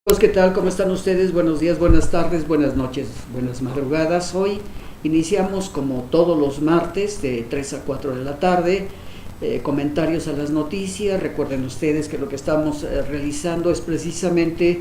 ¿Qué tal? ¿Cómo están ustedes? Buenos días, buenas tardes, buenas noches, buenas madrugadas. Hoy iniciamos como todos los martes de 3 a 4 de la tarde, comentarios a las noticias. Recuerden ustedes que lo que estamos realizando es precisamente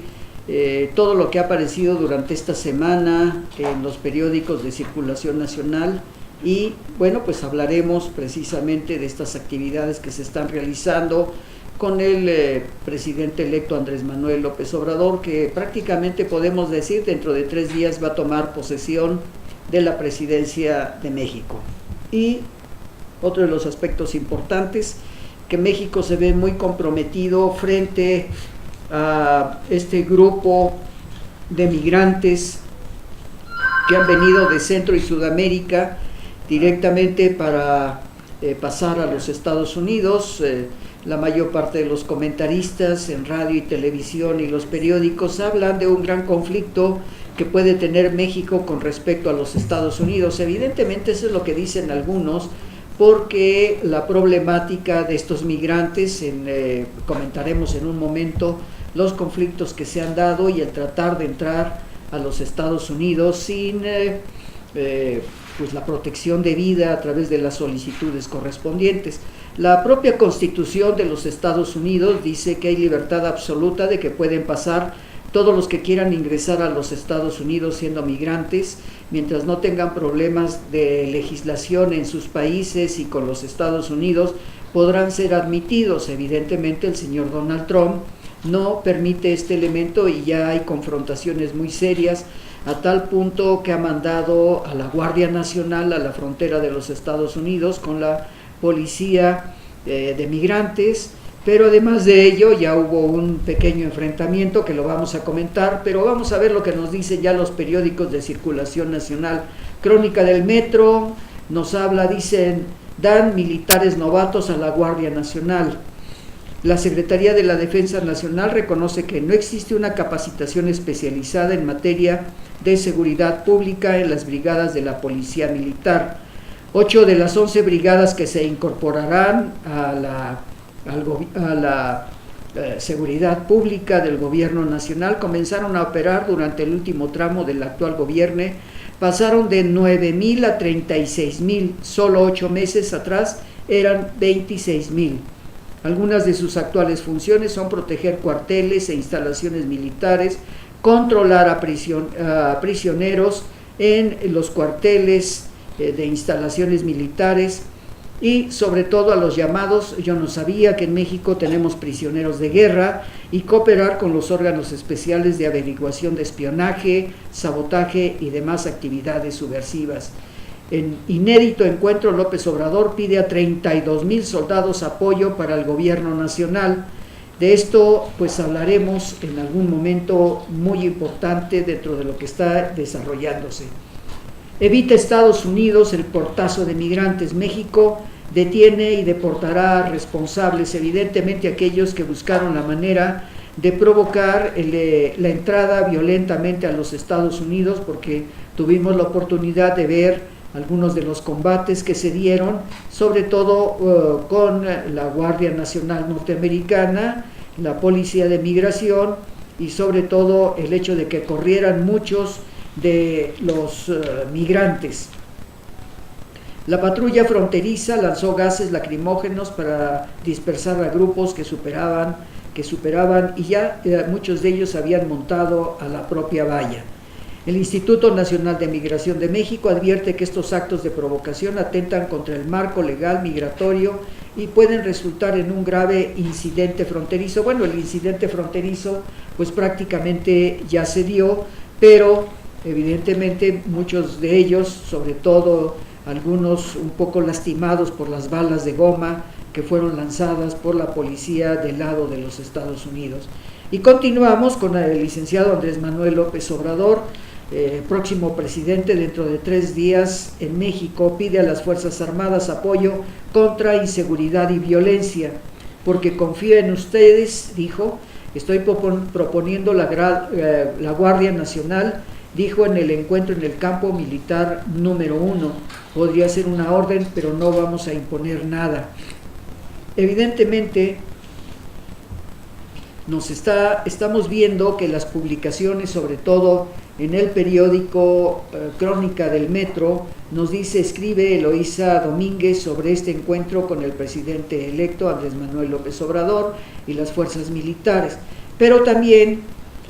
todo lo que ha aparecido durante esta semana en los periódicos de circulación nacional y bueno, pues hablaremos precisamente de estas actividades que se están realizando con el presidente electo Andrés Manuel López Obrador, que prácticamente podemos decir dentro de 3 días va a tomar posesión de la presidencia de México. Y otro de los aspectos importantes, que México se ve muy comprometido frente a este grupo de migrantes que han venido de Centro y Sudamérica directamente para pasar a los Estados Unidos. La mayor parte de los comentaristas en radio y televisión y los periódicos hablan de un gran conflicto que puede tener México con respecto a los Estados Unidos. Evidentemente eso es lo que dicen algunos, porque la problemática de estos migrantes, comentaremos en un momento los conflictos que se han dado y el tratar de entrar a los Estados Unidos sin pues la protección de vida a través de las solicitudes correspondientes. La propia Constitución de los Estados Unidos dice que hay libertad absoluta de que pueden pasar todos los que quieran ingresar a los Estados Unidos siendo migrantes, mientras no tengan problemas de legislación en sus países y con los Estados Unidos, podrán ser admitidos. Evidentemente el señor Donald Trump no permite este elemento y ya hay confrontaciones muy serias, a tal punto que ha mandado a la Guardia Nacional a la frontera de los Estados Unidos con la policía de migrantes, pero además de ello ya hubo un pequeño enfrentamiento que lo vamos a comentar, pero vamos a ver lo que nos dicen ya los periódicos de circulación nacional. Crónica del Metro nos habla, dicen, dan militares novatos a la Guardia Nacional. La Secretaría de la Defensa Nacional reconoce que no existe una capacitación especializada en materia de seguridad pública en las brigadas de la Policía Militar. 8 de las 11 brigadas que se incorporarán a la seguridad pública del gobierno nacional comenzaron a operar durante el último tramo del actual gobierno. Pasaron de 9,000 a 36,000, solo 8 meses atrás eran 26,000. Algunas de sus actuales funciones son proteger cuarteles e instalaciones militares, controlar a prisioneros en los cuarteles de instalaciones militares y sobre todo a los llamados, yo no sabía que en México tenemos prisioneros de guerra, y cooperar con los órganos especiales de averiguación de espionaje, sabotaje y demás actividades subversivas. En inédito encuentro, López Obrador pide a 32,000 soldados apoyo para el gobierno nacional. De esto pues hablaremos en algún momento muy importante dentro de lo que está desarrollándose. Evita Estados Unidos el portazo de migrantes. México detiene y deportará a responsables, evidentemente aquellos que buscaron la manera de provocar la entrada violentamente a los Estados Unidos, porque tuvimos la oportunidad de ver algunos de los combates que se dieron, sobre todo con la Guardia Nacional Norteamericana, la Policía de Migración y sobre todo el hecho de que corrieran muchos de los migrantes. La patrulla fronteriza lanzó gases lacrimógenos para dispersar a grupos que superaban y ya muchos de ellos habían montado a la propia valla. El Instituto Nacional de Migración de México advierte que estos actos de provocación atentan contra el marco legal migratorio y pueden resultar en un grave incidente fronterizo. Bueno, el incidente fronterizo pues prácticamente ya se dio, pero evidentemente muchos de ellos, sobre todo algunos un poco lastimados por las balas de goma que fueron lanzadas por la policía del lado de los Estados Unidos. Y continuamos con el licenciado Andrés Manuel López Obrador, próximo presidente dentro de 3 días en México, pide a las Fuerzas Armadas apoyo contra inseguridad y violencia, porque confío en ustedes, dijo. Estoy proponiendo la Guardia Nacional, dijo en el encuentro en el campo militar número 1. Podría ser una orden, pero no vamos a imponer nada. Evidentemente, Estamos viendo que las publicaciones, sobre todo en el periódico Crónica del Metro, nos escribe Eloísa Domínguez sobre este encuentro con el presidente electo Andrés Manuel López Obrador y las fuerzas militares. Pero también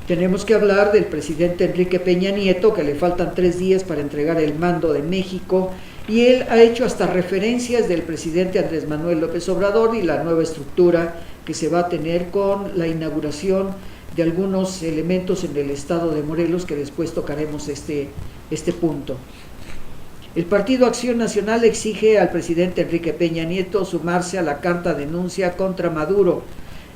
tenemos que hablar del presidente Enrique Peña Nieto, que le faltan 3 días para entregar el mando de México, y él ha hecho hasta referencias del presidente Andrés Manuel López Obrador y la nueva estructura que se va a tener con la inauguración de algunos elementos en el estado de Morelos, que después tocaremos este punto. El Partido Acción Nacional exige al presidente Enrique Peña Nieto sumarse a la carta denuncia contra Maduro.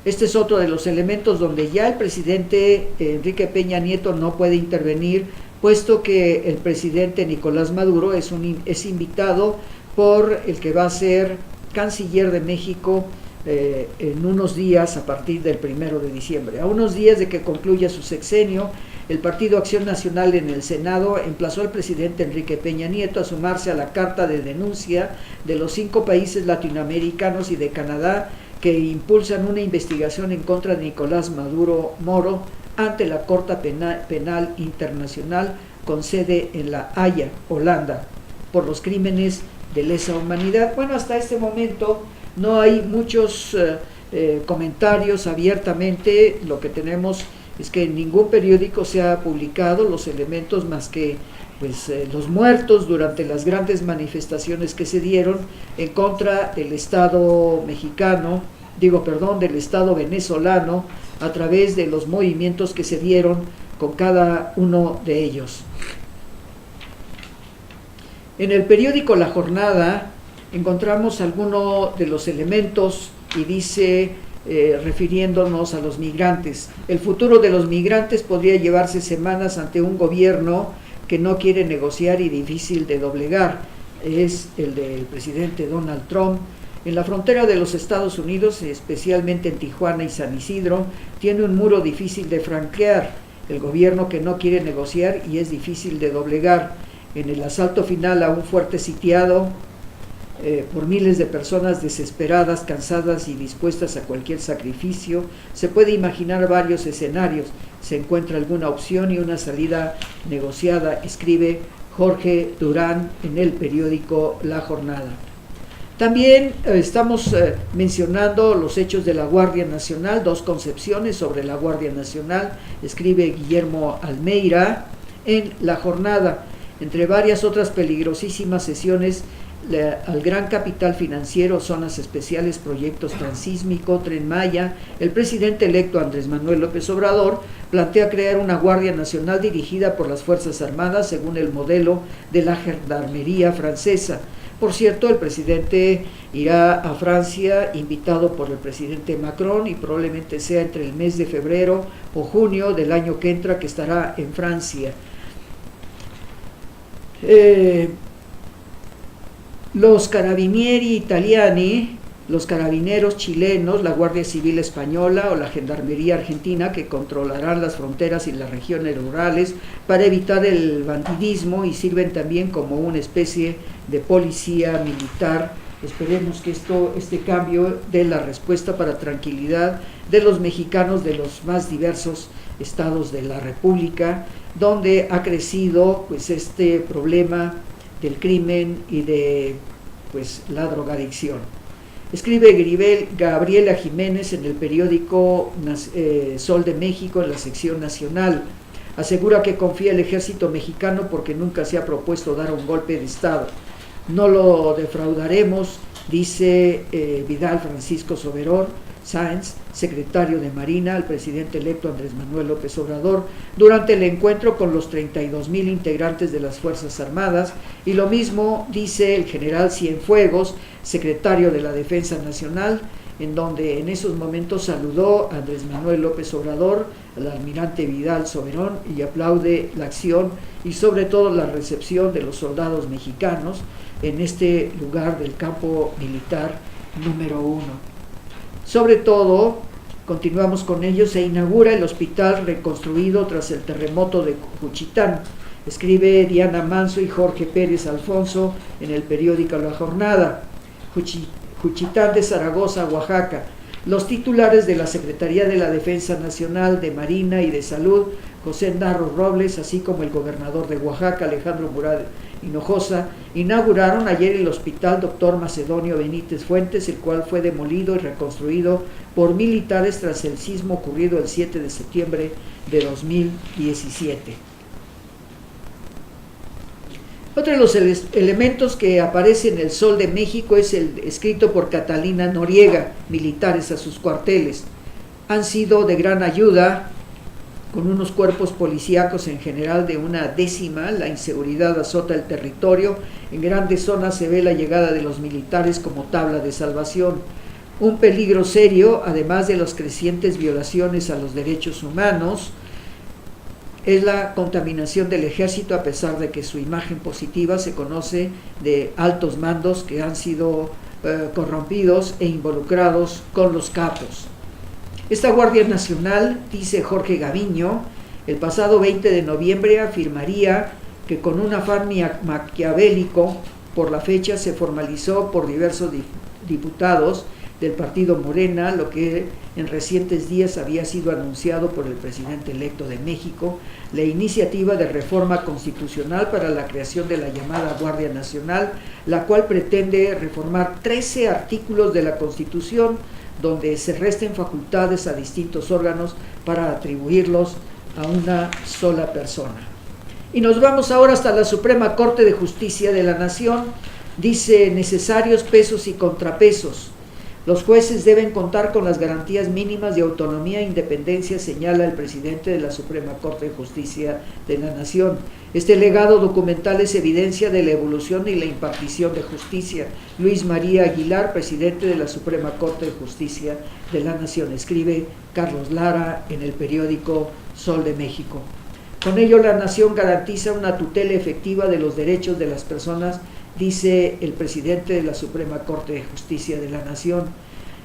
Este es otro de los elementos donde ya el presidente Enrique Peña Nieto no puede intervenir, puesto que el presidente Nicolás Maduro es invitado por el que va a ser canciller de México en unos días, a partir del 1 de diciembre. A unos días de que concluya su sexenio, el Partido Acción Nacional en el Senado emplazó al presidente Enrique Peña Nieto a sumarse a la carta de denuncia de los 5 países latinoamericanos y de Canadá que impulsan una investigación en contra de Nicolás Maduro Moro ante la Corte Penal Internacional con sede en La Haya, Holanda, por los crímenes de lesa humanidad. Bueno, hasta este momento no hay muchos comentarios abiertamente. Lo que tenemos es que en ningún periódico se ha publicado los elementos más que los muertos durante las grandes manifestaciones que se dieron en contra del Estado mexicano, del Estado venezolano, a través de los movimientos que se dieron con cada uno de ellos. En el periódico La Jornada encontramos algunos de los elementos y dice, refiriéndonos a los migrantes: el futuro de los migrantes podría llevarse semanas ante un gobierno que no quiere negociar y difícil de doblegar. Es el del presidente Donald Trump. En la frontera de los Estados Unidos, especialmente en Tijuana y San Isidro, tiene un muro difícil de franquear, el gobierno que no quiere negociar y es difícil de doblegar. En el asalto final a un fuerte sitiado por miles de personas desesperadas, cansadas y dispuestas a cualquier sacrificio, se puede imaginar varios escenarios. Se encuentra alguna opción y una salida negociada, escribe Jorge Durán en el periódico La Jornada. También estamos mencionando los hechos de la Guardia Nacional, 2 concepciones sobre la Guardia Nacional, escribe Guillermo Almeida en La Jornada. Entre varias otras peligrosísimas sesiones al gran capital financiero, zonas especiales, proyectos transísmico, Tren Maya, el presidente electo Andrés Manuel López Obrador plantea crear una Guardia Nacional dirigida por las Fuerzas Armadas según el modelo de la Gendarmería francesa. Por cierto, el presidente irá a Francia invitado por el presidente Macron y probablemente sea entre el mes de febrero o junio del año que entra que estará en Francia. Los carabinieri italiani, los carabineros chilenos, la Guardia Civil española o la Gendarmería argentina, que controlarán las fronteras y las regiones rurales para evitar el bandidismo y sirven también como una especie de policía militar. Esperemos que este cambio dé la respuesta para tranquilidad de los mexicanos de los más diversos estados de la República, donde ha crecido este problema del crimen y de la drogadicción. Escribe Gabriela Jiménez en el periódico Sol de México, en la sección nacional. Asegura que confía en el ejército mexicano porque nunca se ha propuesto dar un golpe de Estado. No lo defraudaremos, dice Vidal Francisco Soberón Sáenz, secretario de Marina, al presidente electo Andrés Manuel López Obrador, durante el encuentro con los 32,000 integrantes de las Fuerzas Armadas, y lo mismo dice el general Cienfuegos, secretario de la Defensa Nacional, en donde en esos momentos saludó a Andrés Manuel López Obrador, al almirante Vidal Soberón, y aplaude la acción y sobre todo la recepción de los soldados mexicanos en este lugar del campo militar número 1. Sobre todo, continuamos con ello, se inaugura el hospital reconstruido tras el terremoto de Juchitán. Escribe Diana Manso y Jorge Pérez Alfonso en el periódico La Jornada. Juchitán de Zaragoza, Oaxaca. Los titulares de la Secretaría de la Defensa Nacional, de Marina y de Salud, José Narro Robles, así como el gobernador de Oaxaca, Alejandro Murat Hinojosa, inauguraron ayer el Hospital Dr. Macedonio Benítez Fuentes, el cual fue demolido y reconstruido por militares tras el sismo ocurrido el 7 de septiembre de 2017. Otro de los elementos que aparece en el Sol de México es el escrito por Catalina Noriega, militares a sus cuarteles. Han sido de gran ayuda con unos cuerpos policíacos en general de una décima, la inseguridad azota el territorio, en grandes zonas se ve la llegada de los militares como tabla de salvación. Un peligro serio, además de las crecientes violaciones a los derechos humanos, es la contaminación del ejército, a pesar de que su imagen positiva se conoce de altos mandos que han sido corrompidos e involucrados con los capos. Esta Guardia Nacional, dice Jorge Gaviño, el pasado 20 de noviembre afirmaría que con un afán maquiavélico por la fecha se formalizó por diversos diputados del partido Morena, lo que en recientes días había sido anunciado por el presidente electo de México, la iniciativa de reforma constitucional para la creación de la llamada Guardia Nacional, la cual pretende reformar 13 artículos de la Constitución, donde se resten facultades a distintos órganos para atribuirlos a una sola persona. Y nos vamos ahora hasta la Suprema Corte de Justicia de la Nación. Dice: necesarios pesos y contrapesos. Los jueces deben contar con las garantías mínimas de autonomía e independencia, señala el presidente de la Suprema Corte de Justicia de la Nación. Este legado documental es evidencia de la evolución y la impartición de justicia. Luis María Aguilar, presidente de la Suprema Corte de Justicia de la Nación, escribe Carlos Lara en el periódico Sol de México. Con ello, la Nación garantiza una tutela efectiva de los derechos de las personas, dice el presidente de la Suprema Corte de Justicia de la Nación.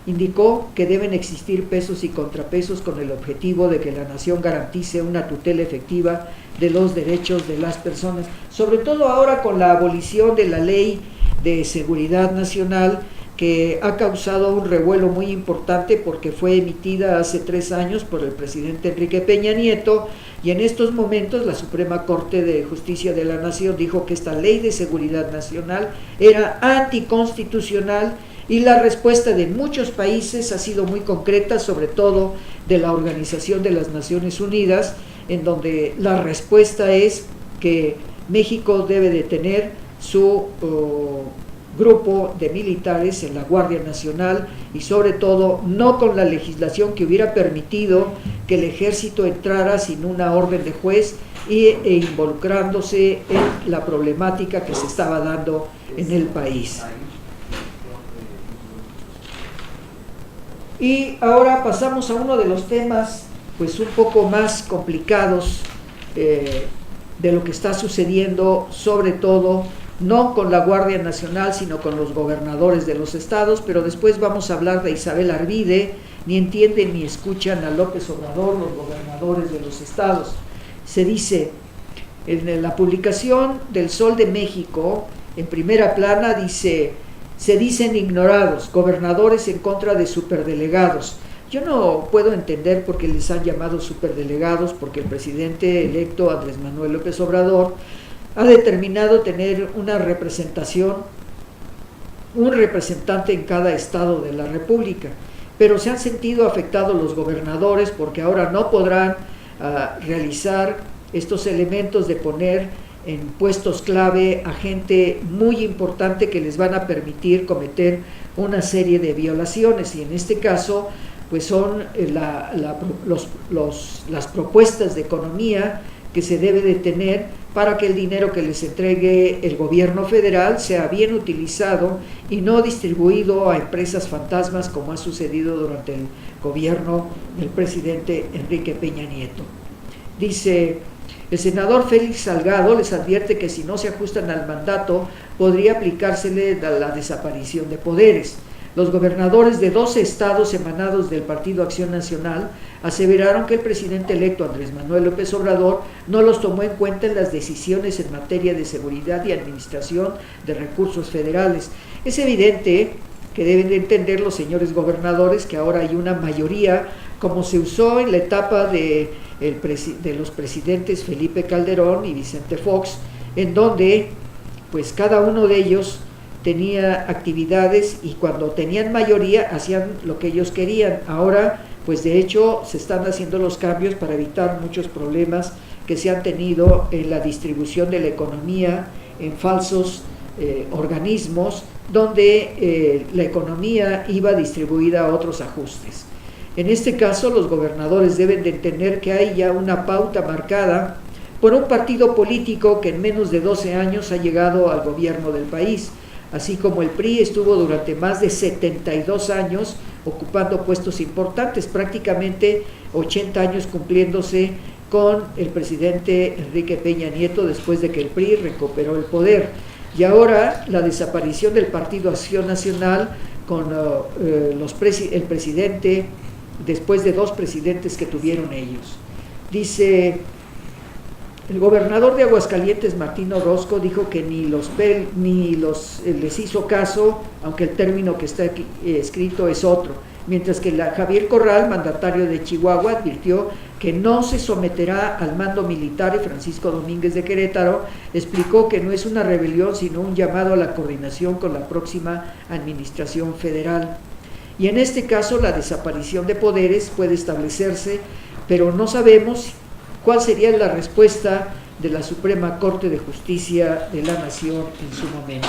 Indicó que deben existir pesos y contrapesos con el objetivo de que la Nación garantice una tutela efectiva de los derechos de las personas, sobre todo ahora con la abolición de la Ley de Seguridad Nacional, que ha causado un revuelo muy importante porque fue emitida hace 3 años por el presidente Enrique Peña Nieto, y en estos momentos la Suprema Corte de Justicia de la Nación dijo que esta Ley de Seguridad Nacional era anticonstitucional, y la respuesta de muchos países ha sido muy concreta, sobre todo de la Organización de las Naciones Unidas, en donde la respuesta es que México debe de tener su grupo de militares en la Guardia Nacional, y sobre todo no con la legislación que hubiera permitido que el ejército entrara sin una orden de juez e involucrándose en la problemática que se estaba dando en el país. Y ahora pasamos a uno de los temas pues un poco más complicados de lo que está sucediendo, sobre todo no con la Guardia Nacional, sino con los gobernadores de los estados, pero después vamos a hablar de Isabel Arvide. Ni entienden ni escuchan a López Obrador los gobernadores de los estados. Se dice en la publicación del Sol de México, en primera plana, dice: se dicen ignorados, gobernadores en contra de superdelegados. Yo no puedo entender por qué les han llamado superdelegados, porque el presidente electo Andrés Manuel López Obrador ha determinado tener una representación, un representante en cada estado de la República, pero se han sentido afectados los gobernadores porque ahora no podrán realizar estos elementos de poner en puestos clave a gente muy importante que les van a permitir cometer una serie de violaciones, y en este caso pues son las propuestas de economía que se debe de tener para que el dinero que les entregue el gobierno federal sea bien utilizado y no distribuido a empresas fantasmas, como ha sucedido durante el gobierno del presidente Enrique Peña Nieto. Dice: el senador Félix Salgado les advierte que si no se ajustan al mandato podría aplicársele la desaparición de poderes. Los gobernadores de 12 estados emanados del Partido Acción Nacional aseveraron que el presidente electo Andrés Manuel López Obrador no los tomó en cuenta en las decisiones en materia de seguridad y administración de recursos federales. Es evidente que deben de entender los señores gobernadores que ahora hay una mayoría, como se usó en la etapa de los presidentes Felipe Calderón y Vicente Fox, en donde pues cada uno de ellos tenía actividades y cuando tenían mayoría hacían lo que ellos querían. Ahora pues de hecho se están haciendo los cambios para evitar muchos problemas que se han tenido en la distribución de la economía en falsos organismos donde la economía iba distribuida a otros ajustes. En este caso, los gobernadores deben de entender que hay ya una pauta marcada por un partido político que en menos de 12 años ha llegado al gobierno del país, así como el PRI estuvo durante más de 72 años ocupando puestos importantes, prácticamente 80 años cumpliéndose con el presidente Enrique Peña Nieto después de que el PRI recuperó el poder. Y ahora la desaparición del Partido Acción Nacional con el presidente, después de 2 presidentes que tuvieron ellos. Dice, el gobernador de Aguascalientes, Martín Orozco, dijo que les hizo caso, aunque el término que está aquí, escrito es otro, mientras que Javier Corral, mandatario de Chihuahua, advirtió que no se someterá al mando militar, y Francisco Domínguez de Querétaro explicó que no es una rebelión, sino un llamado a la coordinación con la próxima administración federal. Y en este caso la desaparición de poderes puede establecerse, pero no sabemos cuál sería la respuesta de la Suprema Corte de Justicia de la Nación en su momento.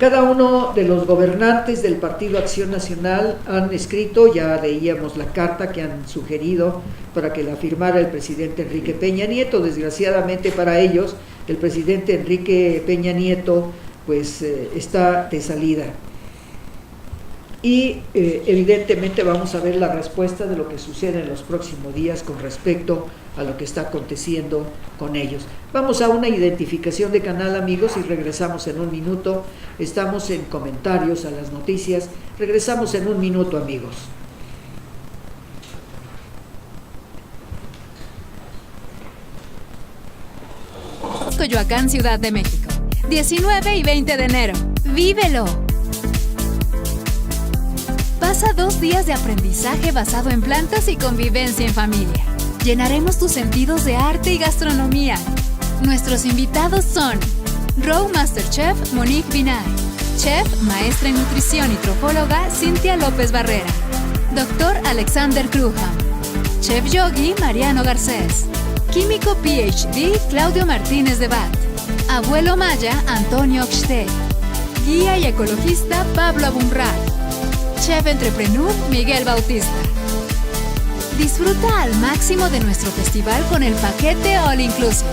Cada uno de los gobernantes del Partido Acción Nacional han escrito, ya leíamos la carta que han sugerido para que la firmara el presidente Enrique Peña Nieto. Desgraciadamente para ellos, el presidente Enrique Peña Nieto pues está de salida. Y evidentemente vamos a ver la respuesta de lo que sucede en los próximos días con respecto a lo que está aconteciendo con ellos. Vamos a una identificación de canal, amigos, y regresamos en un minuto. Estamos en comentarios a las noticias. Regresamos en un minuto, amigos. Coyoacán, Ciudad de México, 19 y 20 de enero. ¡Vívelo! Pasa 2 días de aprendizaje basado en plantas y convivencia en familia. Llenaremos tus sentidos de arte y gastronomía. Nuestros invitados son Row Master Chef Monique Binay, Chef, Maestra en Nutrición y Trofóloga Cintia López Barrera, Dr. Alexander Cruham, Chef Yogi Mariano Garcés, Químico PhD Claudio Martínez de Bat, Abuelo Maya Antonio Oxte, Guía y Ecologista Pablo Abumrad, Chef Entrepreneur Miguel Bautista. Disfruta al máximo de nuestro festival con el paquete All Inclusive,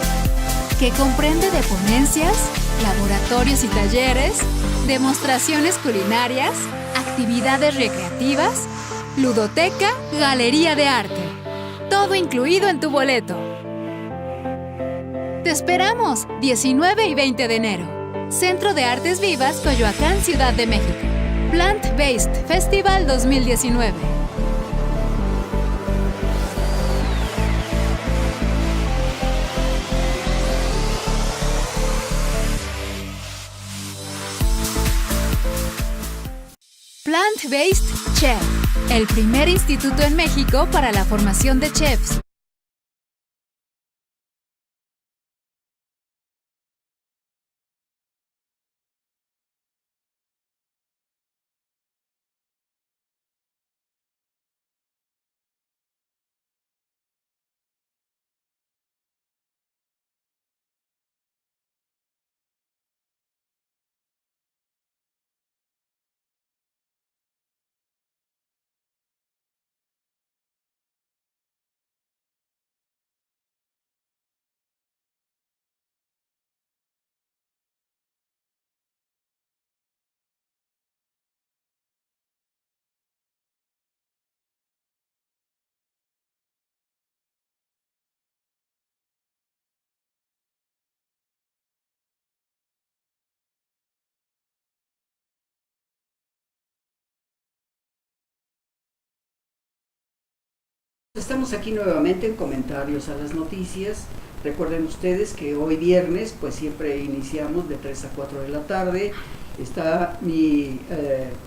que comprende de ponencias, laboratorios y talleres, demostraciones culinarias, actividades recreativas, ludoteca, galería de arte. Todo incluido en tu boleto. Te esperamos 19 y 20 de enero. Centro de Artes Vivas, Coyoacán, Ciudad de México. Plant Based Festival 2019. Plant Based Chef, el primer instituto en México para la formación de chefs. Estamos aquí nuevamente en comentarios a las noticias. Recuerden ustedes que hoy viernes pues siempre iniciamos de 3 a 4 de la tarde Está mi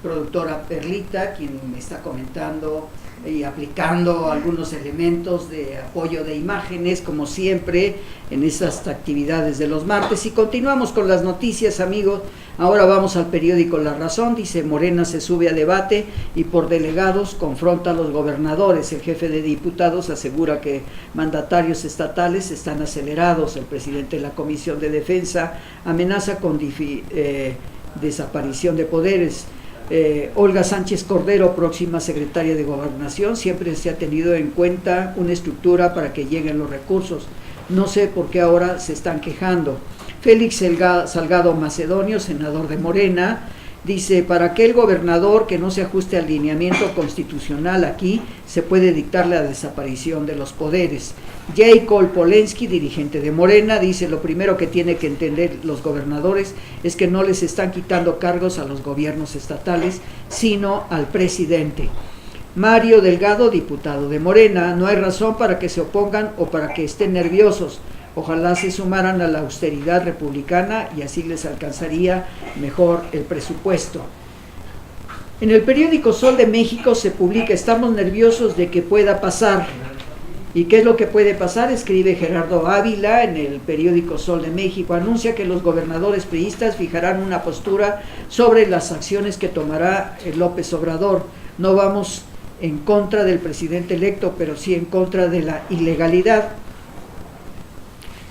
productora Perlita, quien me está comentando y aplicando algunos elementos de apoyo de imágenes, como siempre, en esas actividades de los martes. Y continuamos con las noticias, amigos. Ahora vamos al periódico La Razón. Dice: Morena se sube a debate y por delegados confronta a los gobernadores. El jefe de diputados asegura que mandatarios estatales están acelerados. El presidente de la Comisión de Defensa amenaza con desaparición de poderes. Olga Sánchez Cordero, próxima secretaria de Gobernación: siempre se ha tenido en cuenta una estructura para que lleguen los recursos. No sé por qué ahora se están quejando. Félix Salgado Macedonio, senador de Morena, dice: para que el gobernador que no se ajuste al lineamiento constitucional aquí, se puede dictar la desaparición de los poderes. Jacob Polensky, dirigente de Morena, dice: lo primero que tiene que entender los gobernadores es que no les están quitando cargos a los gobiernos estatales, sino al presidente. Mario Delgado, diputado de Morena: no hay razón para que se opongan o para que estén nerviosos. Ojalá se sumaran a la austeridad republicana y así les alcanzaría mejor el presupuesto. En el periódico Sol de México se publica: estamos nerviosos de que pueda pasar. ¿Y qué es lo que puede pasar? Escribe Gerardo Ávila en el periódico Sol de México. Anuncia que los gobernadores priistas fijarán una postura sobre las acciones que tomará López Obrador. No vamos en contra del presidente electo, pero sí en contra de la ilegalidad.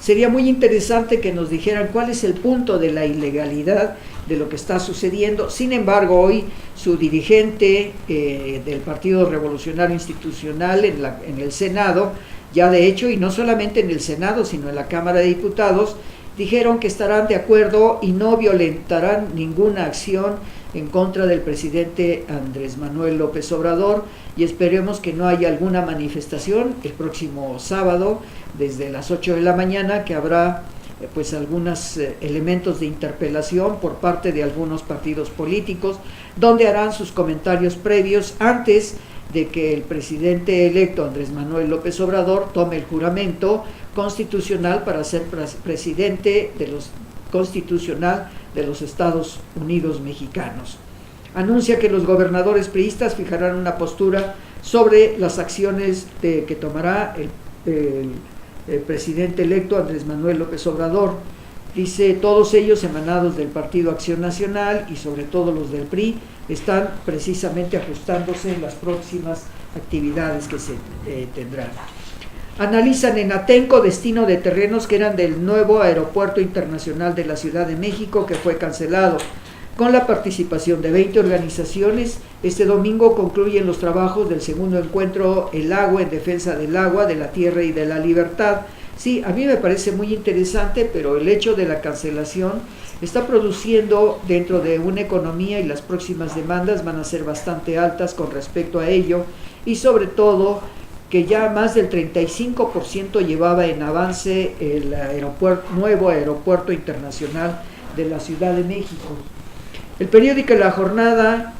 Sería muy interesante que nos dijeran cuál es el punto de la ilegalidad de lo que está sucediendo. Sin embargo, hoy su dirigente del Partido Revolucionario Institucional en el Senado, ya de hecho, y no solamente en el Senado, sino en la Cámara de Diputados, dijeron que estarán de acuerdo y no violentarán ninguna acción en contra del presidente Andrés Manuel López Obrador, y esperemos que no haya alguna manifestación el próximo sábado desde las 8 de la mañana, que habrá pues algunos elementos de interpelación por parte de algunos partidos políticos, donde harán sus comentarios previos antes de que el presidente electo Andrés Manuel López Obrador tome el juramento constitucional para ser presidente constitucional de los Estados Unidos mexicanos. Anuncia que los gobernadores priistas fijarán una postura sobre las acciones que tomará el presidente electo Andrés Manuel López Obrador. Dice: todos ellos emanados del Partido Acción Nacional y sobre todo los del PRI están precisamente ajustándose en las próximas actividades que se tendrán. Analizan en Atenco destino de terrenos que eran del nuevo Aeropuerto Internacional de la Ciudad de México, que fue cancelado. Con la participación de 20 organizaciones, este domingo concluyen los trabajos del segundo encuentro El Agua en defensa del agua, de la tierra y de la libertad. Sí, a mí me parece muy interesante, pero el hecho de la cancelación está produciendo dentro de una economía, y las próximas demandas van a ser bastante altas con respecto a ello, y sobre todo que ya más del 35% llevaba en avance el nuevo Aeropuerto Internacional de la Ciudad de México. El periódico La Jornada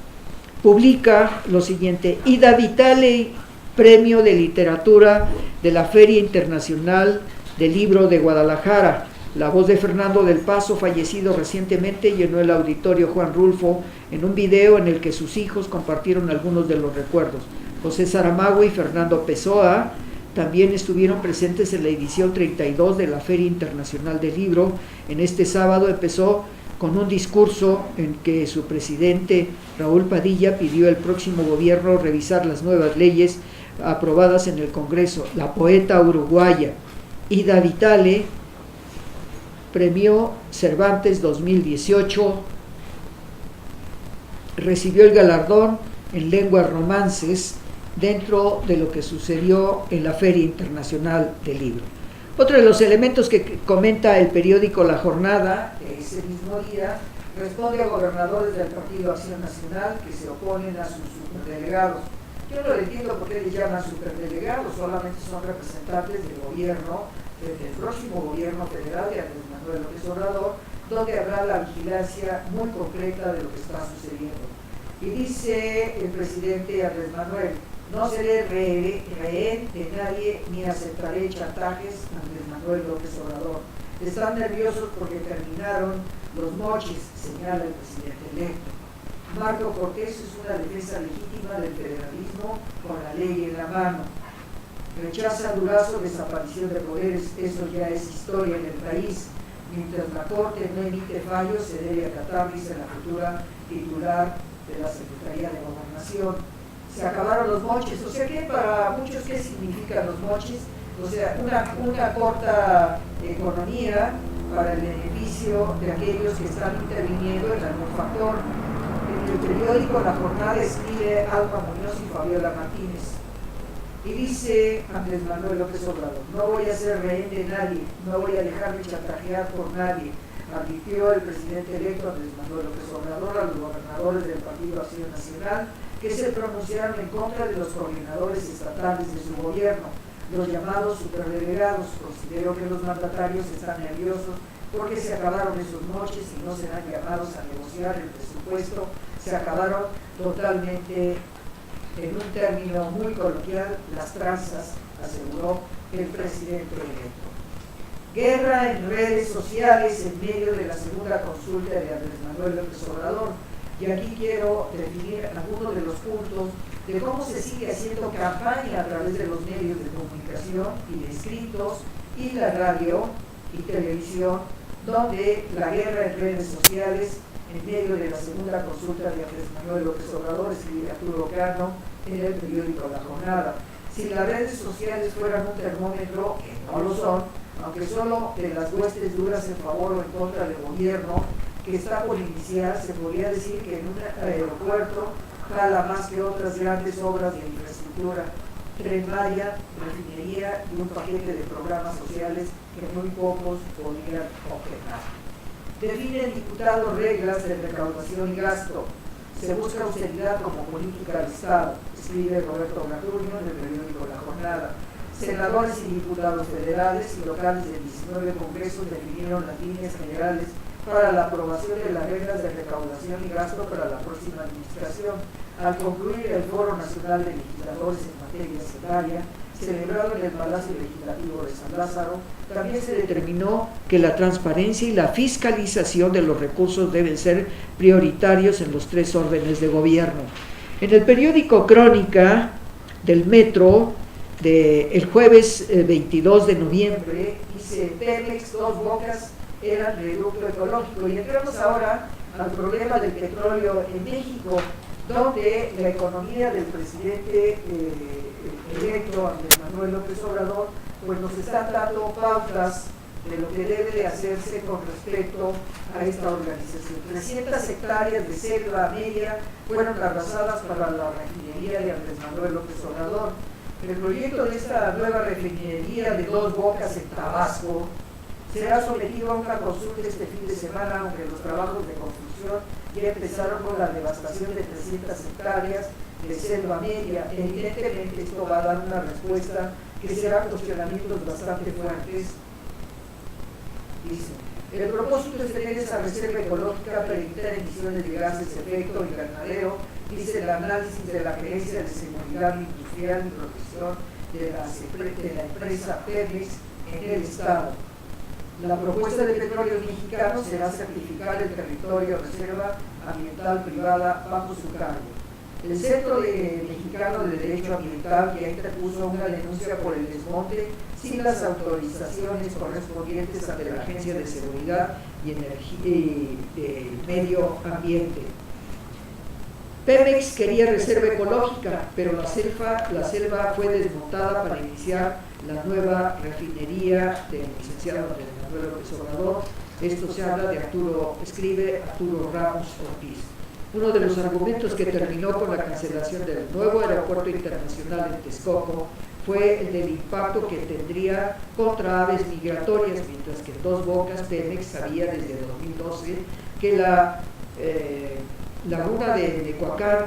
publica lo siguiente: Ida Vitale, Premio de Literatura de la Feria Internacional del Libro de Guadalajara. La voz de Fernando del Paso, fallecido recientemente, llenó el auditorio Juan Rulfo en un video en el que sus hijos compartieron algunos de los recuerdos. José Saramago y Fernando Pessoa también estuvieron presentes en la edición 32 de la Feria Internacional del Libro. En este sábado empezó con un discurso en que su presidente Raúl Padilla pidió al próximo gobierno revisar las nuevas leyes aprobadas en el Congreso. La poeta uruguaya Ida Vitale, Premio Cervantes 2018, recibió el galardón en lenguas romances dentro de lo que sucedió en la Feria Internacional del Libro. Otro de los elementos que comenta el periódico La Jornada ese mismo día responde a gobernadores del Partido Acción Nacional que se oponen a sus superdelegados. Yo no entiendo por qué les llaman superdelegados, solamente son representantes del gobierno, del próximo gobierno federal de Andrés Manuel López Obrador, donde habrá la vigilancia muy concreta de lo que está sucediendo. Y dice el presidente Andrés Manuel: no seré rehén de nadie ni aceptaré chantajes. Andrés Manuel López Obrador. Están nerviosos porque terminaron los moches, señala el presidente electo. Marco Cortés es una defensa legítima del federalismo con la ley en la mano. Rechaza Durazo desaparición de poderes, eso ya es historia en el país. Mientras la Corte no emite fallos, se debe acatar, dice la futura titular de la Secretaría de Gobernación. Se acabaron los moches, o sea que para muchos, ¿qué significan los moches? O sea, una corta economía para el beneficio de aquellos que están interviniendo en algún factor. En el periódico La Jornada escribe Alma Muñoz y Fabiola Martínez. Y dice Andrés Manuel López Obrador: no voy a ser rehén de nadie, no voy a dejarme chantajear por nadie, advirtió el presidente electo Andrés Manuel López Obrador a los gobernadores del Partido Acción Nacional que se pronunciaron en contra de los coordinadores estatales de su gobierno, los llamados superdelegados. Considero que los mandatarios están nerviosos porque se acabaron esos moches y no serán llamados a negociar el presupuesto. Se acabaron totalmente, en un término muy coloquial, las tranzas, aseguró el presidente electo. Guerra en redes sociales en medio de la segunda consulta de Andrés Manuel López Obrador. Y aquí quiero definir algunos de los puntos de cómo se sigue haciendo campaña a través de los medios de comunicación y de escritos y la radio y televisión, donde la guerra en redes sociales en medio de la segunda consulta de Andrés Manuel López Obrador, escribe Arturo Cano en el periódico La Jornada. Si las redes sociales fueran un termómetro, que no lo son, aunque solo de las huestes duras en favor o en contra del gobierno que está por iniciar, se podría decir que en un aeropuerto jala más que otras grandes obras de infraestructura, Tren Maya, refinería y un paquete de programas sociales que muy pocos podrían objetar. Definen diputados reglas de recaudación y gasto. Se busca austeridad como política de Estado, escribe Roberto Garduño en el periódico La Jornada. Senadores y diputados federales y locales de 19 congresos definieron las líneas generales para la aprobación de las reglas de recaudación y gasto para la próxima administración. Al concluir el Foro Nacional de Legisladores en Materia Sectaria, celebrado en el Palacio Legislativo de San Lázaro, también se determinó que la transparencia y la fiscalización de los recursos deben ser prioritarios en los tres órdenes de gobierno. En el periódico Crónica del Metro, el jueves 22 de noviembre, dice: Pemex, Dos Bocas eran reducto ecológico. Y entramos ahora al problema del petróleo en México, donde la economía del presidente electo Andrés Manuel López Obrador pues nos está dando pautas de lo que debe de hacerse con respecto a esta organización. 300 hectáreas de selva media fueron arrasadas para la refinería de Andrés Manuel López Obrador. El proyecto de esta nueva refinería de Dos Bocas en Tabasco será sometido a una consulta este fin de semana, aunque los trabajos de construcción ya empezaron con la devastación de 300 hectáreas de selva media. Evidentemente esto va a dar una respuesta que será cuestionamientos bastante fuertes. Dice: el propósito es tener esa reserva ecológica para evitar emisiones de gases de efecto invernadero, dice el análisis de la Gerencia de Seguridad Industrial y Protección de la empresa Pemex en el Estado. La propuesta de Petróleos Mexicanos será certificar el territorio reserva ambiental privada bajo su cargo. El Centro Mexicano de Derecho Ambiental ya interpuso una denuncia por el desmonte sin las autorizaciones correspondientes ante la Agencia de Seguridad y Medio Ambiente. Pemex quería reserva ecológica, pero la selva fue desmontada para iniciar la nueva refinería del licenciado Andrés Manuel López Obrador. Esto se habla de escribe Arturo Ramos Ortiz. Uno de los argumentos que terminó con la cancelación del nuevo aeropuerto internacional en Texcoco fue el del impacto que tendría contra aves migratorias, mientras que en Dos Bocas Pemex sabía desde 2012 que la laguna de Coacán,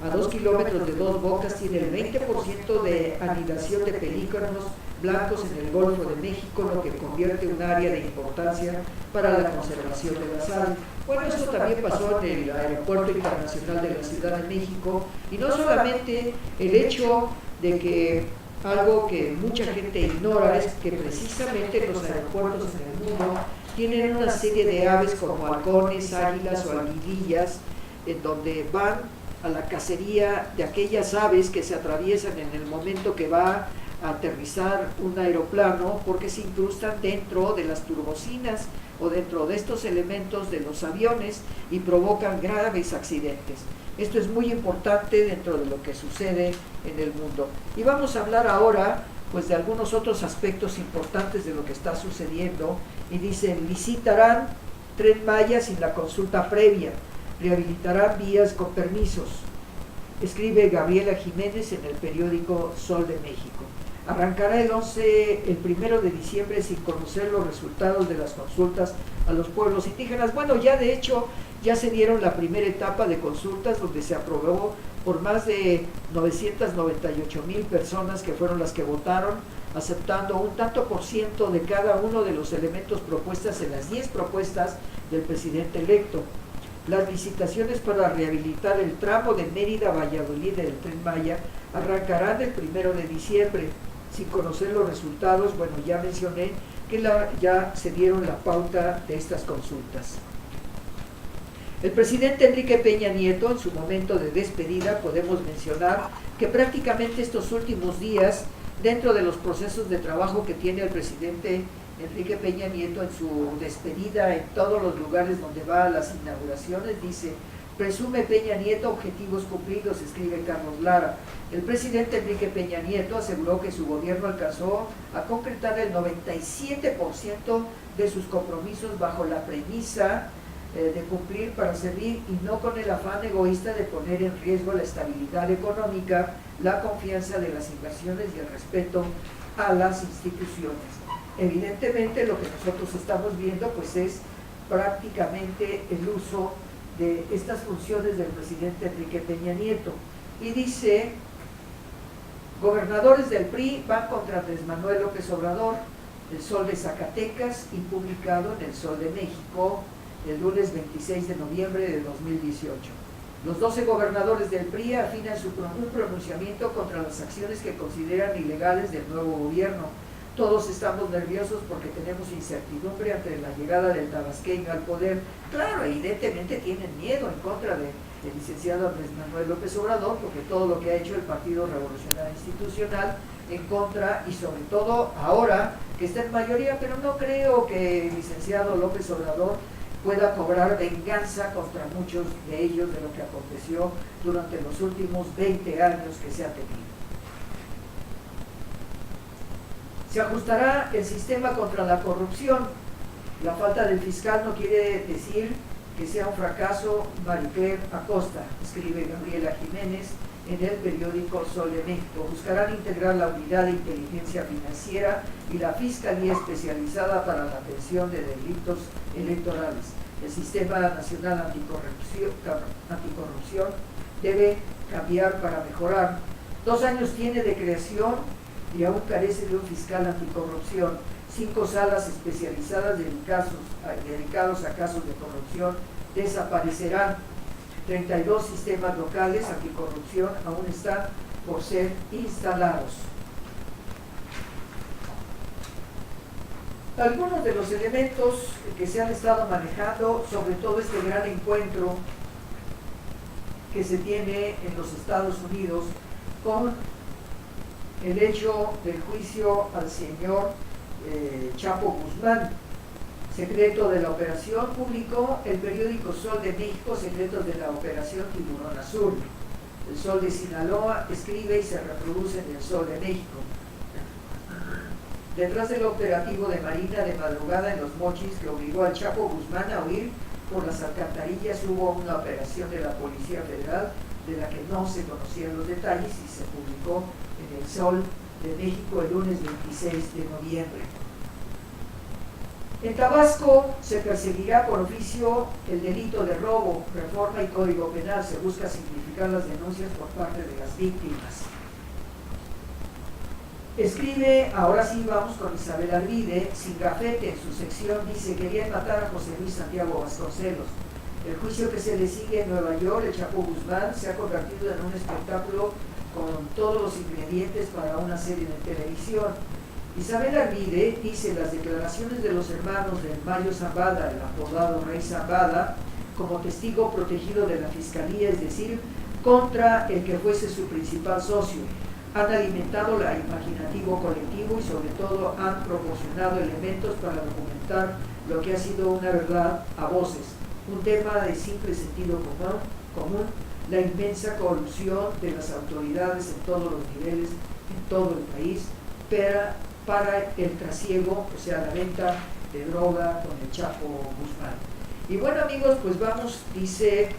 a 2 kilómetros de Dos Bocas, tiene el 20% de anidación de pelícanos blancos en el Golfo de México, lo que convierte un área de importancia para la conservación de las aves. Bueno, eso también pasó en el Aeropuerto Internacional de la Ciudad de México, y no solamente el hecho de que Algo que mucha gente ignora es que precisamente los aeropuertos en el mundo tienen una serie de aves como halcones, águilas o aguilillas, en donde van a la cacería de aquellas aves que se atraviesan en el momento que va a aterrizar un aeroplano, porque se incrustan dentro de las turbocinas o dentro de estos elementos de los aviones y provocan graves accidentes. Esto es muy importante dentro de lo que sucede en el mundo. Y vamos a hablar ahora pues de algunos otros aspectos importantes de lo que está sucediendo. Y dicen: licitarán Tren Maya sin la consulta previa, rehabilitarán vías con permisos. Escribe Gabriela Jiménez en el periódico Sol de México. Arrancará el 1 de diciembre sin conocer los resultados de las consultas a los pueblos indígenas. Bueno, ya de hecho ya se dieron la primera etapa de consultas, donde se aprobó por más de 998,000 personas, que fueron las que votaron, aceptando un tanto por ciento de cada uno de los elementos propuestas en las 10 propuestas del presidente electo. Las licitaciones para rehabilitar el tramo de Mérida a Valladolid del Tren Maya arrancarán el 1 de diciembre. Sin conocer los resultados, bueno, ya mencioné que ya se dieron la pauta de estas consultas. El presidente Enrique Peña Nieto, en su momento de despedida, podemos mencionar que prácticamente estos últimos días, dentro de los procesos de trabajo que tiene el presidente Enrique Peña Nieto en su despedida en todos los lugares donde va a las inauguraciones, dice: presume Peña Nieto objetivos cumplidos, escribe Carlos Lara. El presidente Enrique Peña Nieto aseguró que su gobierno alcanzó a concretar el 97% de sus compromisos bajo la premisa de cumplir para servir, y no con el afán egoísta de poner en riesgo la estabilidad económica, la confianza de las inversiones y el respeto a las instituciones. Evidentemente lo que nosotros estamos viendo pues es prácticamente el uso de estas funciones del presidente Enrique Peña Nieto. Y dice: gobernadores del PRI van contra Andrés Manuel López Obrador. El Sol de Zacatecas, y publicado en el Sol de México el lunes 26 de noviembre de 2018. Los 12 gobernadores del PRI afinan un pronunciamiento contra las acciones que consideran ilegales del nuevo gobierno. Todos estamos nerviosos porque tenemos incertidumbre ante la llegada del tabasqueño al poder. Claro, evidentemente tienen miedo en contra del licenciado Andrés Manuel López Obrador, porque todo lo que ha hecho el Partido Revolucionario Institucional en contra, y sobre todo ahora que está en mayoría, pero no creo que el licenciado López Obrador pueda cobrar venganza contra muchos de ellos de lo que aconteció durante los últimos 20 años que se ha tenido. Se ajustará el sistema contra la corrupción. La falta del fiscal no quiere decir que sea un fracaso. Maricler Acosta, escribe Gabriela Jiménez en el periódico Sol de México. Buscarán integrar la unidad de inteligencia financiera y la Fiscalía Especializada para la Atención de Delitos Electorales. El Sistema Nacional Anticorrupción debe cambiar para mejorar. 2 años tiene de creación y aún carece de un fiscal anticorrupción. 5 salas especializadas dedicados a casos de corrupción desaparecerán. 32 sistemas locales anticorrupción aún están por ser instalados. Algunos de los elementos que se han estado manejando, sobre todo este gran encuentro que se tiene en los Estados Unidos con el hecho del juicio al señor Chapo Guzmán. Secreto de la operación, publicó el periódico Sol de México secretos de la operación Tiburón Azul. El Sol de Sinaloa escribe y se reproduce en el Sol de México. Detrás del operativo de Marina de madrugada en Los Mochis que obligó al Chapo Guzmán a huir por las alcantarillas, hubo una operación de la Policía Federal de la que no se conocían los detalles y se publicó en el Sol de México el lunes 26 de noviembre. En Tabasco se perseguirá por oficio el delito de robo, reforma y código penal. Se busca simplificar las denuncias por parte de las víctimas. Escribe, ahora sí vamos con Isabel Arvide, Sin Gafete, en su sección dice: querían matar a José Luis Santiago Vasconcelos. El juicio que se le sigue en Nueva York, el Chapo Guzmán, se ha convertido en un espectáculo con todos los ingredientes para una serie de televisión. Isabel Arvide dice: las declaraciones de los hermanos del Mayo Zambada, el apodado Rey Zambada, como testigo protegido de la Fiscalía, es decir, contra el que fuese su principal socio, han alimentado el imaginativo colectivo y sobre todo han proporcionado elementos para documentar lo que ha sido una verdad a voces, un tema de simple sentido común, la inmensa corrupción de las autoridades en todos los niveles, en todo el país, para el trasiego, o sea, la venta de droga con el Chapo Guzmán. Y bueno, amigos, pues vamos, dice,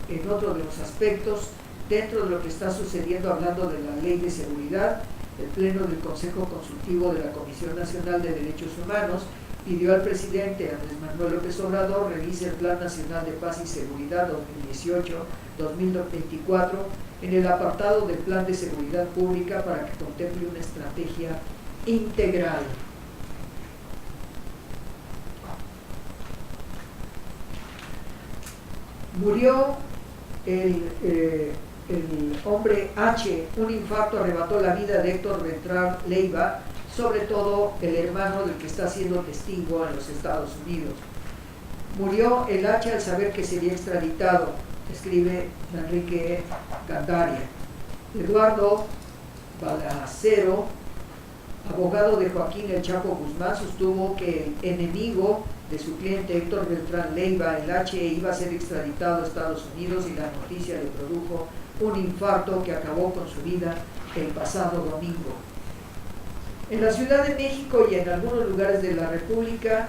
en otro de los aspectos, dentro de lo que está sucediendo, hablando de la Ley de Seguridad, el Pleno del Consejo Consultivo de la Comisión Nacional de Derechos Humanos pidió al presidente Andrés Manuel López Obrador revise el Plan Nacional de Paz y Seguridad 2018-2024 en el apartado del Plan de Seguridad Pública para que contemple una estrategia integral. Murió el hombre H. Un infarto arrebató la vida de Héctor Beltrán Leiva, sobre todo el hermano del que está siendo testigo en los Estados Unidos. Murió el H al saber que sería extraditado, escribe Enrique Gandaria. Eduardo Balacero, abogado de Joaquín El Chapo Guzmán, sostuvo que el enemigo de su cliente Héctor Beltrán Leiva, el H, iba a ser extraditado a Estados Unidos y la noticia le produjo un infarto que acabó con su vida el pasado domingo. En la Ciudad de México y en algunos lugares de la República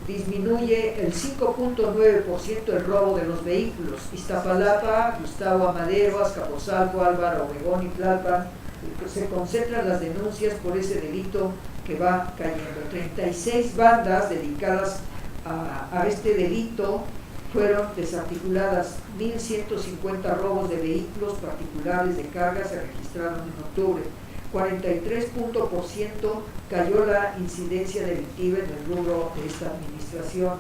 disminuye el 5.9% el robo de los vehículos. Iztapalapa, Gustavo Amadero, Azcapotzalco, Álvaro Obregón y Tlalpan se concentran las denuncias por ese delito que va cayendo. 36 bandas dedicadas a este delito fueron desarticuladas. 1.150 robos de vehículos particulares de carga se registraron en octubre. 43% cayó la incidencia delictiva en el rubro de esta administración.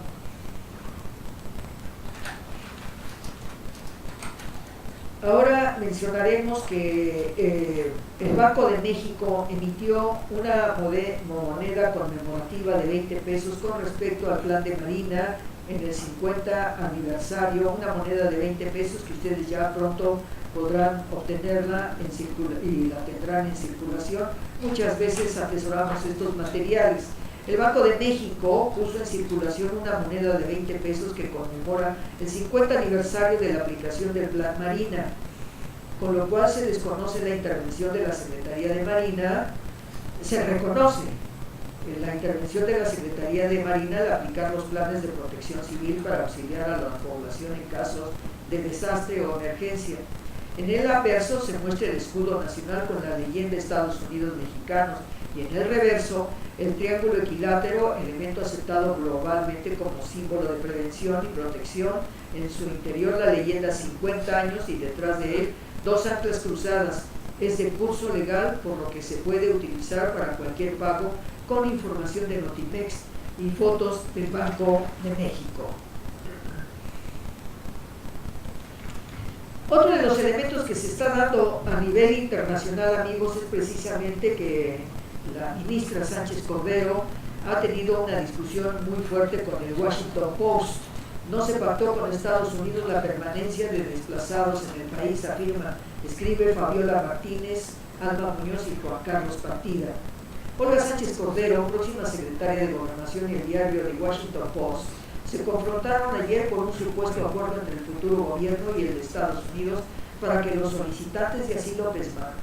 Ahora mencionaremos que el Banco de México emitió una moneda conmemorativa de 20 pesos con respecto al Plan de Marina en el 50 aniversario, una moneda de 20 pesos que ustedes ya pronto podrán obtenerla y la tendrán en circulación. Muchas veces atesoramos estos materiales. El Banco de México puso en circulación una moneda de 20 pesos que conmemora el 50 aniversario de la aplicación del Plan Marina, con lo cual se desconoce la intervención de la Secretaría de Marina. Se reconoce la intervención de la Secretaría de Marina al aplicar los planes de protección civil para auxiliar a la población en casos de desastre o emergencia. En el anverso se muestra el escudo nacional con la leyenda Estados Unidos Mexicanos y en el reverso el triángulo equilátero, elemento aceptado globalmente como símbolo de prevención y protección, en su interior la leyenda 50 años y detrás de él dos anclas cruzadas. Es de curso legal, por lo que se puede utilizar para cualquier pago, con información de Notimex y fotos del Banco de México. Otro de los elementos que se está dando a nivel internacional, amigos, es precisamente que la ministra Sánchez Cordero ha tenido una discusión muy fuerte con el Washington Post. No se pactó con Estados Unidos la permanencia de desplazados en el país, afirma, escribe Fabiola Martínez, Alba Muñoz y Juan Carlos Partida. Olga Sánchez Cordero, próxima secretaria de Gobernación, y el diario The Washington Post se confrontaron ayer por un supuesto acuerdo entre el futuro gobierno y el de Estados Unidos para que los solicitantes de asilo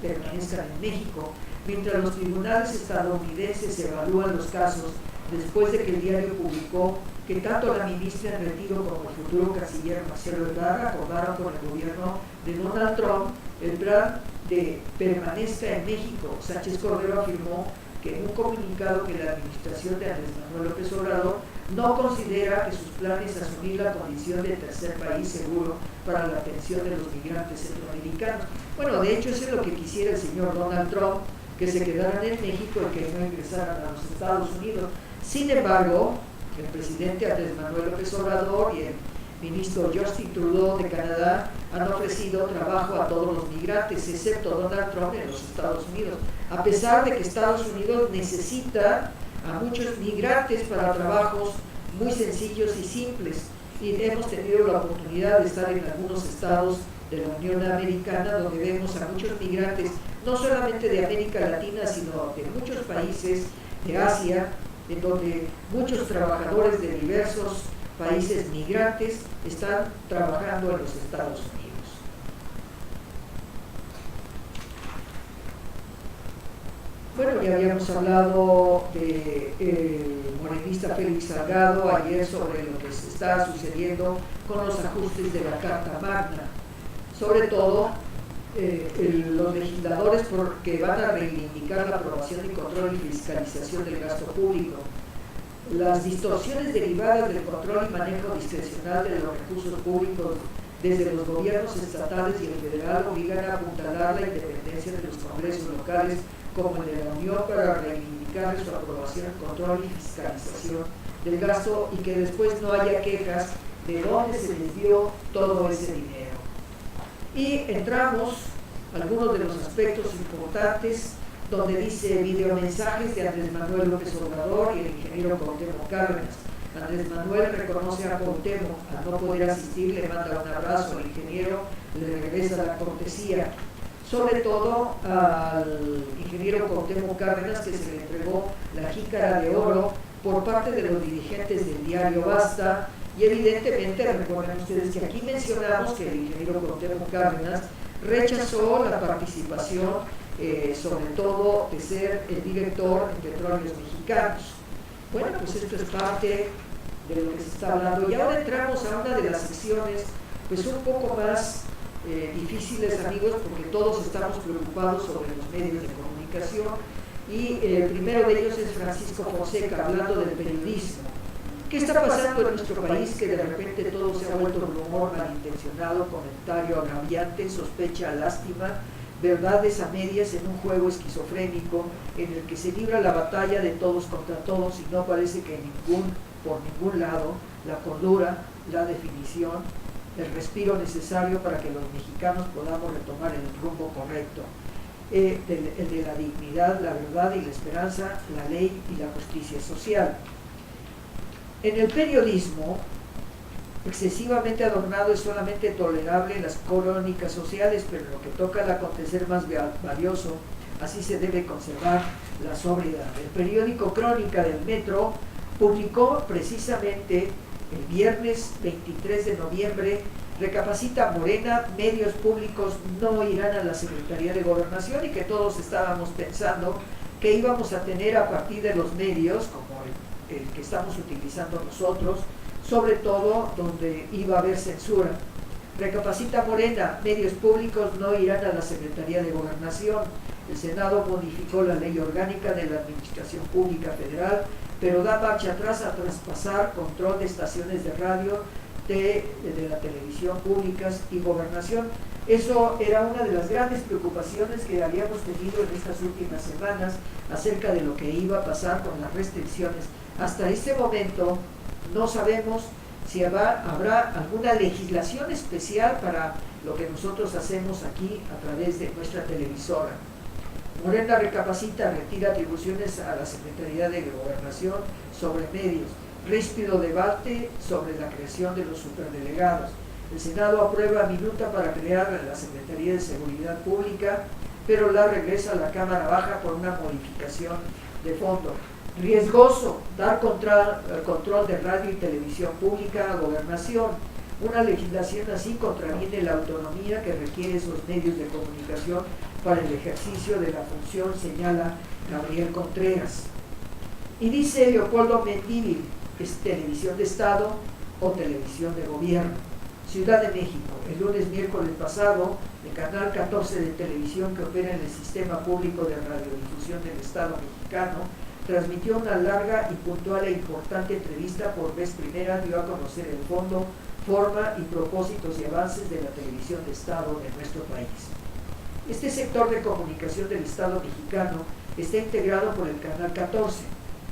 permanezcan en México, mientras los tribunales estadounidenses evalúan los casos después de que el diario publicó que tanto la ministra en retiro como el futuro canciller Marcelo Ebrard acordaron con el gobierno de Donald Trump el plan de permanezca en México. Sánchez Cordero afirmó que en un comunicado que la administración de Andrés Manuel López Obrador no considera que sus planes asumir la condición de tercer país seguro para la atención de los migrantes centroamericanos. Bueno, de hecho eso es lo que quisiera el señor Donald Trump, que se quedaran en México y que no ingresaran a los Estados Unidos. Sin embargo, el presidente Andrés Manuel López Obrador y ministro Justin Trudeau de Canadá han ofrecido trabajo a todos los migrantes, excepto Donald Trump en los Estados Unidos, a pesar de que Estados Unidos necesita a muchos migrantes para trabajos muy sencillos y simples. Y hemos tenido la oportunidad de estar en algunos estados de la Unión Americana donde vemos a muchos migrantes, no solamente de América Latina, sino de muchos países de Asia, en donde muchos trabajadores de diversos países migrantes están trabajando en los Estados Unidos. Bueno, ya habíamos hablado del morenista Félix Salgado ayer sobre lo que se está sucediendo con los ajustes de la Carta Magna. Sobre todo, los legisladores que van a reivindicar la aprobación y control y fiscalización del gasto público. Las distorsiones derivadas del control y manejo discrecional de los recursos públicos desde los gobiernos estatales y el federal obligan a apuntalar la independencia de los congresos locales como el de la Unión para reivindicar su aprobación, control y fiscalización del gasto y que después no haya quejas de dónde se les dio todo ese dinero. Y entramos a algunos de los aspectos importantes donde dice videomensajes de Andrés Manuel López Obrador y el ingeniero Cuauhtémoc Cárdenas. Andrés Manuel reconoce a Cuauhtémoc, al no poder asistir le manda un abrazo al ingeniero, le regresa la cortesía. Sobre todo al ingeniero Cuauhtémoc Cárdenas, que se le entregó la jícara de oro por parte de los dirigentes del diario Basta, y evidentemente recuerden ustedes que aquí mencionamos que el ingeniero Cuauhtémoc Cárdenas rechazó la participación, sobre todo de ser el director de Petróleos Mexicanos. Bueno, pues esto es parte de lo que se está hablando. Y ahora entramos a una de las secciones pues un poco más difíciles, amigos, porque todos estamos preocupados sobre los medios de comunicación y el primero de ellos es Francisco Fonseca, hablando del periodismo. ¿Qué está pasando en nuestro país que de repente todo se ha vuelto rumor, malintencionado, comentario agraviante, sospecha, lástima, verdades a medias en un juego esquizofrénico en el que se libra la batalla de todos contra todos y no parece que por ningún lado la cordura, la definición, el respiro necesario para que los mexicanos podamos retomar el rumbo correcto, el de la dignidad, la verdad y la esperanza, la ley y la justicia social. En el periodismo, excesivamente adornado es solamente tolerable en las crónicas sociales, pero en lo que toca al acontecer más valioso, así se debe conservar la sobriedad. El periódico Crónica del Metro publicó precisamente el viernes 23 de noviembre, recapacita Morena, medios públicos no irán a la Secretaría de Gobernación, y que todos estábamos pensando que íbamos a tener a partir de los medios, como el que estamos utilizando nosotros, sobre todo donde iba a haber censura. Recapacita Morena, medios públicos no irán a la Secretaría de Gobernación. El Senado modificó la ley orgánica de la Administración Pública Federal, pero da marcha atrás a traspasar control de estaciones de radio, de la televisión públicas y gobernación. Eso era una de las grandes preocupaciones que habíamos tenido en estas últimas semanas acerca de lo que iba a pasar con las restricciones. Hasta este momento no sabemos si habrá alguna legislación especial para lo que nosotros hacemos aquí a través de nuestra televisora. Morena recapacita, retira atribuciones a la Secretaría de Gobernación sobre medios. Ríspido debate sobre la creación de los superdelegados. El Senado aprueba minuta para crear la Secretaría de Seguridad Pública, pero la regresa a la Cámara Baja por una modificación de fondo. Riesgoso, dar control de radio y televisión pública a gobernación. Una legislación así contraviene la autonomía que requiere esos medios de comunicación para el ejercicio de la función, señala Gabriel Contreras. Y dice Leopoldo Mendívil, ¿es televisión de Estado o televisión de gobierno? Ciudad de México, el lunes miércoles pasado, el canal 14 de televisión que opera en el sistema público de radiodifusión del Estado mexicano transmitió una larga y puntual e importante entrevista. Por vez primera dio a conocer el fondo, forma y propósitos y avances de la televisión de Estado de nuestro país. Este sector de comunicación del Estado mexicano está integrado por el Canal 14,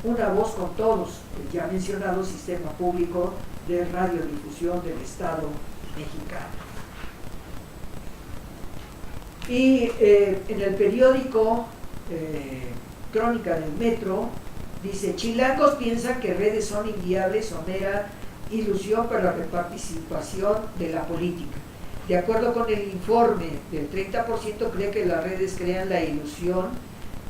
una voz con todos, el ya mencionado sistema público de radiodifusión del Estado mexicano. Y en el periódico Crónica del Metro dice: chilangos piensan que redes son inviables o mera ilusión para la participación de la política. De acuerdo con el informe, del 30% cree que las redes crean la ilusión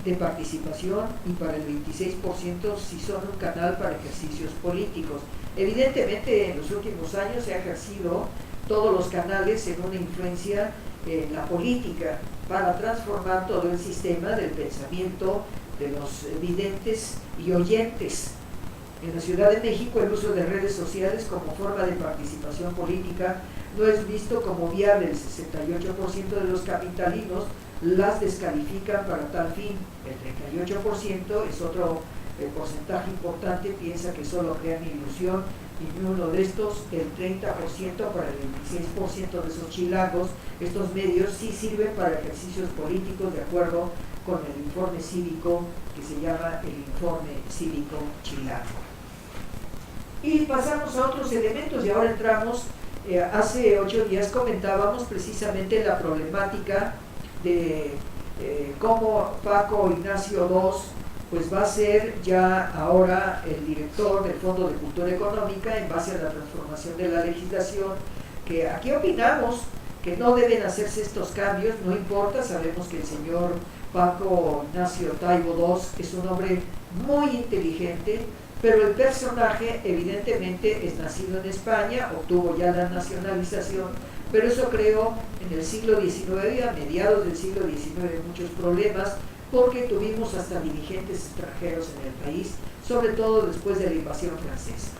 de participación y para el 26% si son un canal para ejercicios políticos. Evidentemente en los últimos años se ha ejercido todos los canales en una influencia en la política para transformar todo el sistema del pensamiento de los videntes y oyentes. En la Ciudad de México el uso de redes sociales como forma de participación política no es visto como viable. El 68% de los capitalinos las descalifican para tal fin. El 38% es otro porcentaje importante, piensa que solo crean ilusión, y uno de estos, el 30% para el 26% de esos chilangos, estos medios sí sirven para ejercicios políticos de acuerdo con el informe cívico que se llama el informe cívico chilango. Y pasamos a otros elementos y ahora entramos, hace 8 días comentábamos precisamente la problemática de cómo Paco Ignacio II pues va a ser ya ahora el director del Fondo de Cultura Económica en base a la transformación de la legislación, que aquí opinamos que no deben hacerse estos cambios, no importa, sabemos que el señor Paco Ignacio Taibo II es un hombre muy inteligente, pero el personaje evidentemente es nacido en España, obtuvo ya la nacionalización, pero eso creó en el siglo XIX, a mediados del siglo XIX, muchos problemas, porque tuvimos hasta dirigentes extranjeros en el país, sobre todo después de la invasión francesa.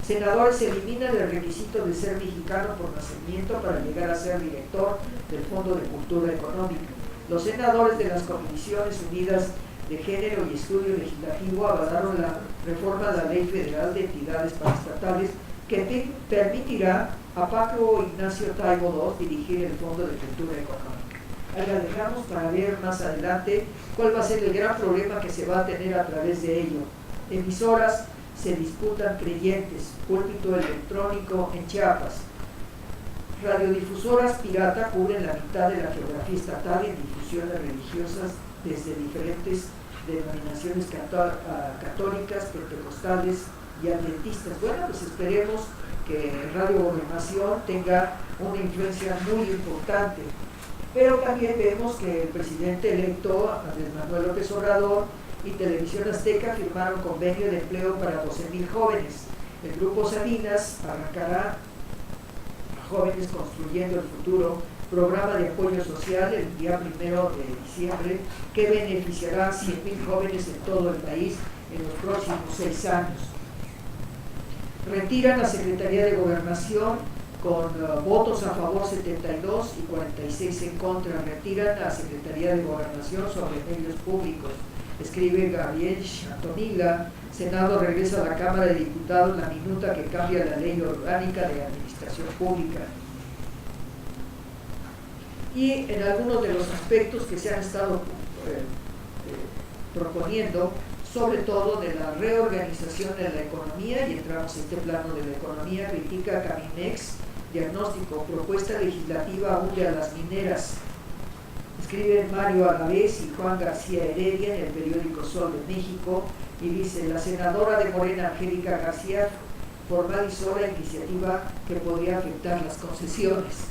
Senadores eliminan el requisito de ser mexicano por nacimiento para llegar a ser director del Fondo de Cultura Económica. Los senadores de las Comisiones Unidas de Género y Estudio Legislativo avalaron la reforma de la Ley Federal de Entidades Paraestatales que permitirá a Paco Ignacio Taibo II dirigir el Fondo de Cultura Económica. Ahí la dejamos para ver más adelante cuál va a ser el gran problema que se va a tener a través de ello. Emisoras se disputan creyentes, púlpito electrónico en Chiapas. Radiodifusoras pirata cubren la mitad de la geografía estatal en difusiones religiosas desde diferentes denominaciones católicas, pentecostales y adventistas. Bueno, pues esperemos que Radio Gobernación tenga una influencia muy importante. Pero también vemos que el presidente electo, Andrés Manuel López Obrador, y Televisión Azteca firmaron convenio de empleo para 12,000 jóvenes. El Grupo Salinas arrancará a Jóvenes Construyendo el Futuro, programa de apoyo social el día 1 de diciembre, que beneficiará a 100,000 jóvenes en todo el país en los próximos 6 años. Retiran la Secretaría de Gobernación con votos a favor 72 y 46 en contra. Retiran la Secretaría de Gobernación sobre medios públicos. Escribe Gabriel Chantonila. Senado regresa a la Cámara de Diputados la minuta que cambia la Ley Orgánica de Administración Pública. Y en algunos de los aspectos que se han estado proponiendo, sobre todo de la reorganización de la economía, y entramos en este plano de la economía, critica Caminex, diagnóstico, propuesta legislativa huye a las mineras. Escriben Mario Alavés y Juan García Heredia en el periódico Sol de México, y dice: la senadora de Morena, Angélica García, formalizó la iniciativa que podría afectar las concesiones.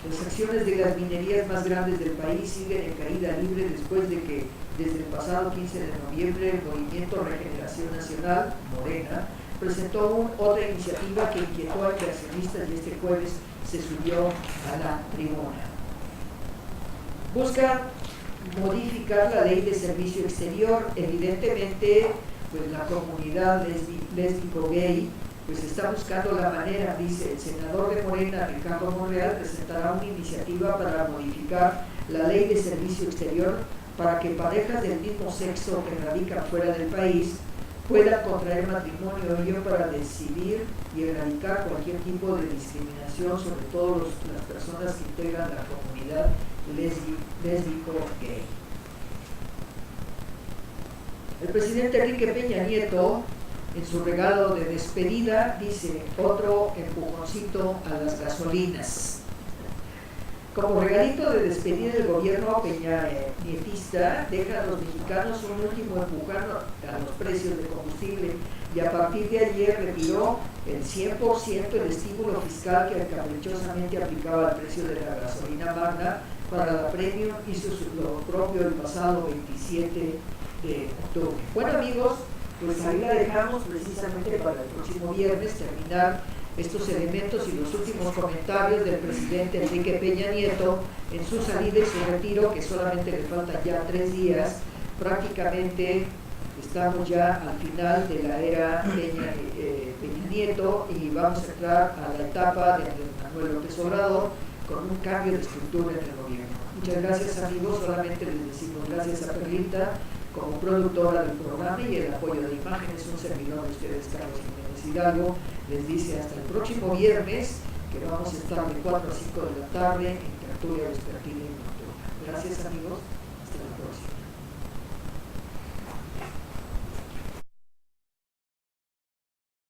Las acciones de las minerías más grandes del país siguen en caída libre después de que desde el pasado 15 de noviembre el Movimiento Regeneración Nacional, Morena, presentó otra iniciativa que inquietó a inversionistas y este jueves se subió a la tribuna. Busca modificar la ley de servicio exterior. Evidentemente, pues la comunidad lésbico-gay pues está buscando la manera, dice el senador de Morena, Ricardo Monreal, presentará una iniciativa para modificar la ley de servicio exterior para que parejas del mismo sexo que radican fuera del país puedan contraer matrimonio, ello para decidir y erradicar cualquier tipo de discriminación, sobre todo las personas que integran la comunidad lésbico-gay. El presidente Enrique Peña Nieto En su regalo de despedida dice: otro empujoncito a las gasolinas. Como regalito de despedir el gobierno peñanietista, deja a los mexicanos un último empujón a los precios de combustible y a partir de ayer retiró el 100% el estímulo fiscal que caprichosamente aplicaba al precio de la gasolina magna para la Premium. Hizo lo propio el pasado 27 de octubre. Bueno, amigos, pues ahí la dejamos precisamente para el próximo viernes terminar estos elementos y los últimos comentarios del presidente Enrique Peña Nieto en su salida y su retiro, que solamente le faltan ya 3 días. Prácticamente estamos ya al final de la era Peña Nieto y vamos a entrar a la etapa de Manuel López Obrador con un cambio de estructura en el gobierno. Muchas gracias, amigos. Solamente les decimos gracias a Perlita como productora del programa y el apoyo de imágenes. Un servidor de ustedes, Carlos Jiménez Hidalgo, les dice hasta el próximo viernes, que vamos a estar de 4 a 5 de la tarde en Tertulia Vespertina y Nocturna. Gracias, amigos.